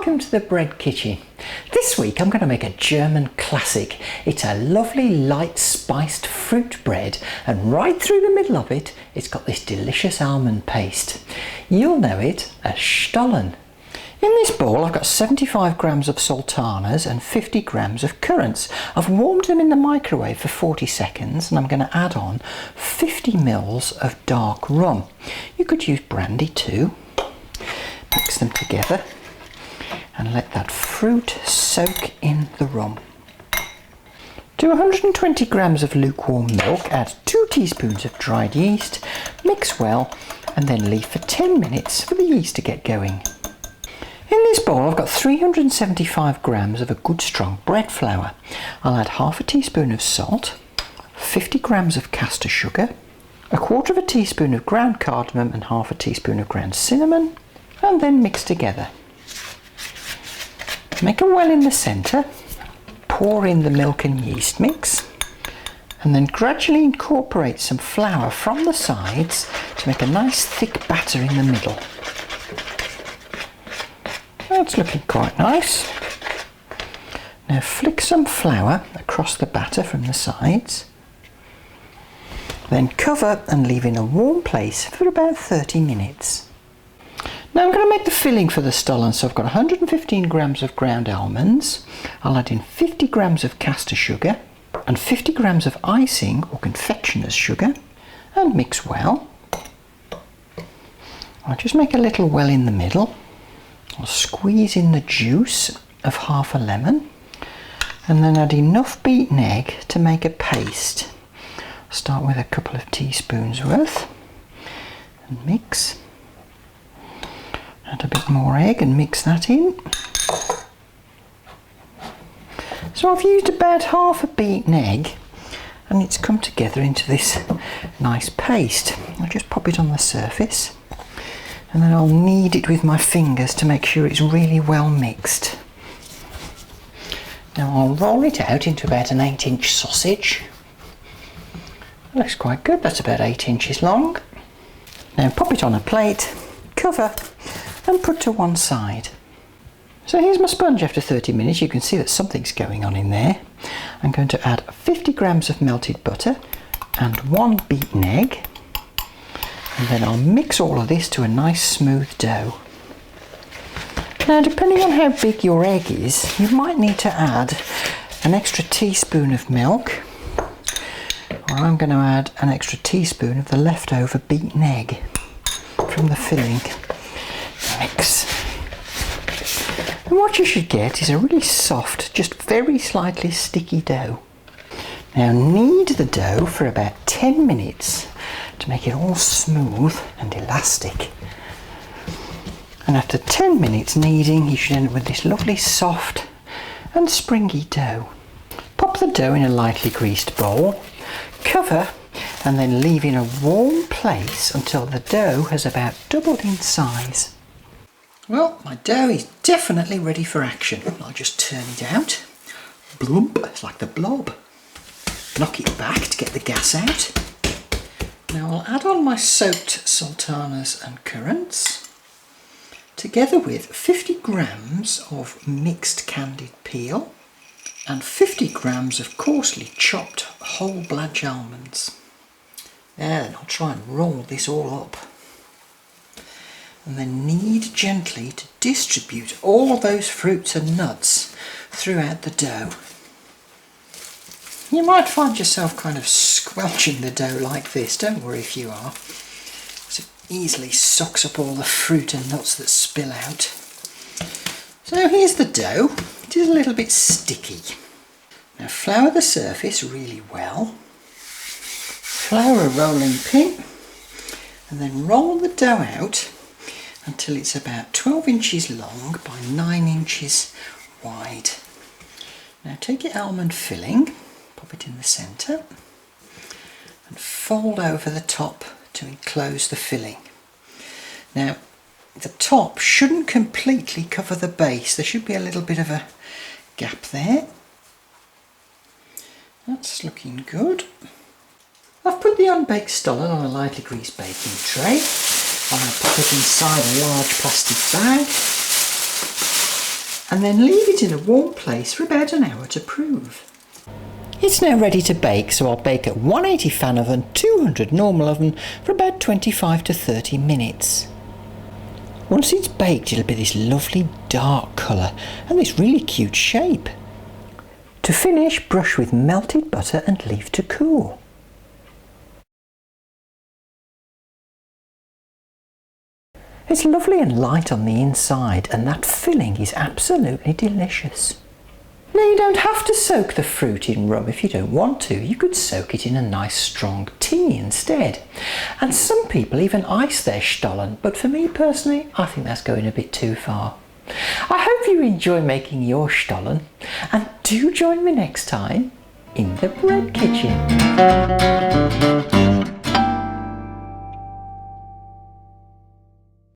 welcome to the bread kitchen. This week I'm going to make a German classic. It's a lovely light spiced fruit bread, and right through the middle of it it's got this delicious almond paste. You'll know it as Stollen. In this bowl I've got 75 grams of sultanas and 50 grams of currants. I've warmed them in the microwave for 40 seconds and I'm going to add on 50 mils of dark rum. You could use brandy too. Mix them together and let that fruit soak in the rum. To 120 grams of lukewarm milk, add 2 teaspoons of dried yeast, mix well and then leave for 10 minutes for the yeast to get going. In this bowl I've got 375 grams of a good strong bread flour. I'll add half a teaspoon of salt, 50 grams of caster sugar, a quarter of a teaspoon of ground cardamom and half a teaspoon of ground cinnamon, and then mix together. Make a well in the centre, pour in the milk and yeast mix, and then gradually incorporate some flour from the sides to make a nice thick batter in the middle. That's looking quite nice. Now flick some flour across the batter from the sides, then cover and leave in a warm place for about 30 minutes. Now I'm going to make the filling for the Stollen, so I've got 115 grams of ground almonds. I'll add in 50 grams of caster sugar and 50 grams of icing or confectioner's sugar and mix well. I'll just make a little well in the middle. I'll squeeze in the juice of half a lemon and then add enough beaten egg to make a paste. Start with a couple of teaspoons worth and mix. Add a bit more egg and mix that in. So I've used about half a beaten egg and it's come together into this nice paste. I'll just pop it on the surface and then I'll knead it with my fingers to make sure it's really well mixed. Now I'll roll it out into about an 8-inch sausage. That looks quite good, that's about 8 inches long. Now pop it on a plate, cover and put to one side. So here's my sponge after 30 minutes. You can see that something's going on in there. I'm going to add 50 grams of melted butter and 1 beaten egg. And then I'll mix all of this to a nice smooth dough. Now depending on how big your egg is, you might need to add an extra teaspoon of milk, or I'm going to add an extra teaspoon of the leftover beaten egg from the filling. Mix. And what you should get is a really soft, just very slightly sticky dough. Now knead the dough for about 10 minutes to make it all smooth and elastic. And after 10 minutes kneading, you should end up with this lovely soft and springy dough. Pop the dough in a lightly greased bowl, cover and then leave in a warm place until the dough has about doubled in size. Well, my dough is definitely ready for action. I'll just turn it out. Blump, it's like the blob. Knock it back to get the gas out. Now I'll add on my soaked sultanas and currants, together with 50 grams of mixed candied peel and 50 grams of coarsely chopped whole blanch almonds. Then I'll try and roll this all up. And then knead gently to distribute all those fruits and nuts throughout the dough. You might find yourself kind of squelching the dough like this, don't worry if you are. It easily sucks up all the fruit and nuts that spill out. So here's the dough. It is a little bit sticky. Now flour the surface really well. Flour a rolling pin and then roll the dough out until it's about 12 inches long by 9 inches wide. Now take your almond filling, pop it in the centre and fold over the top to enclose the filling. Now the top shouldn't completely cover the base, there should be a little bit of a gap there. That's looking good. I've put the unbaked Stollen on a lightly greased baking tray. I'm going to pop it inside a large plastic bag and then leave it in a warm place for about an hour to prove. It's now ready to bake, so I'll bake at 180 fan oven, 200 normal oven for about 25 to 30 minutes. Once it's baked, it'll be this lovely dark colour and this really cute shape. To finish, brush with melted butter and leave to cool. It's lovely and light on the inside, and that filling is absolutely delicious. Now, you don't have to soak the fruit in rum if you don't want to. You could soak it in a nice strong tea instead. And some people even ice their Stollen, but for me personally, I think that's going a bit too far. I hope you enjoy making your Stollen, and do join me next time in the bread kitchen.